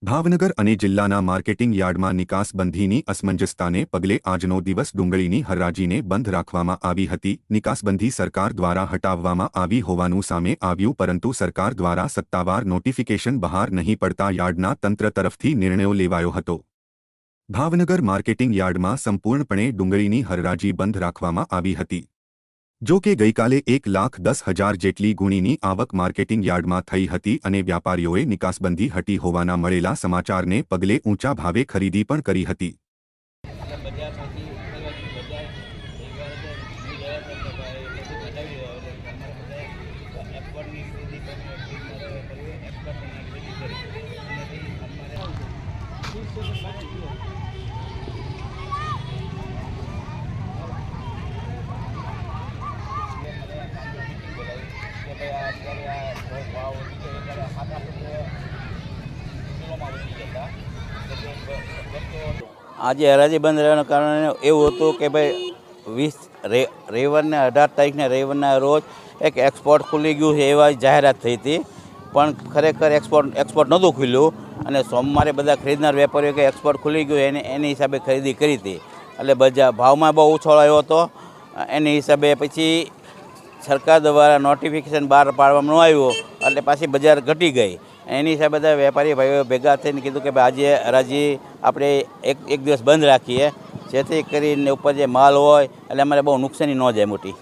ભાવનગર અને જિલ્લાના માર્કેટિંગ યાર્ડમાં નિકાસબંધીની અસમંજસતાને પગલે આજનો દિવસ ડુંગળીની હરાજીને બંધ રાખવામાં આવી હતી। નિકાસબંધી સરકાર દ્વારા હટાવવામાં આવી હોવાનું સામે આવ્યું, પરંતુ સરકાર દ્વારા સત્તાવાર નોટિફિકેશન બહાર નહીં પડતા યાર્ડના તંત્ર તરફથી નિર્ણયો લેવાયો હતો। ભાવનગર માર્કેટિંગ યાર્ડમાં સંપૂર્ણપણે ડુંગળીની હરાજી બંધ રાખવામાં આવી હતી। જો કે ગઈકાલે 1,10,000 જેટલી ગુણીની આવક માર્કેટિંગ યાર્ડમાં થઈ હતી અને વ્યાપારીઓએ નિકાસબંધી હટી હોવાના મળેલા સમાચારને પગલે ઊંચા ભાવે ખરીદી પણ કરી હતી। આજે હરાજી બંધ રહેવાના કારણે એવું હતું કે ભાઈ 20 રવિવારને 18 તારીખને રવિવારના રોજ એક એક્સપોર્ટ ખુલી ગયું છે એવા જાહેરાત થઈ હતી, પણ ખરેખર એક્સપોર્ટ નહોતું ખુલ્યું અને સોમવારે બધા ખરીદનાર વેપારીઓ કે એક્સપોર્ટ ખુલી ગયું એની હિસાબે ખરીદી કરી હતી। એટલે બજાર ભાવમાં બહુ ઉછાળો આવ્યો હતો। એની હિસાબે પછી સરકાર દ્વારા નોટિફિકેશન બહાર પાડવામાં ન આવ્યું એટલે પાછી બજાર ઘટી ગઈ। એની હિસાબે બધા વેપારી ભાઈઓ ભેગા થઈને કીધું કે ભાઈ આજે હરાજી આપણે એક દિવસ બંધ રાખીએ, જેથી કરીને ઉપર જે માલ હોય એટલે અમારે બહુ નુકસાની ન જાય મોટી।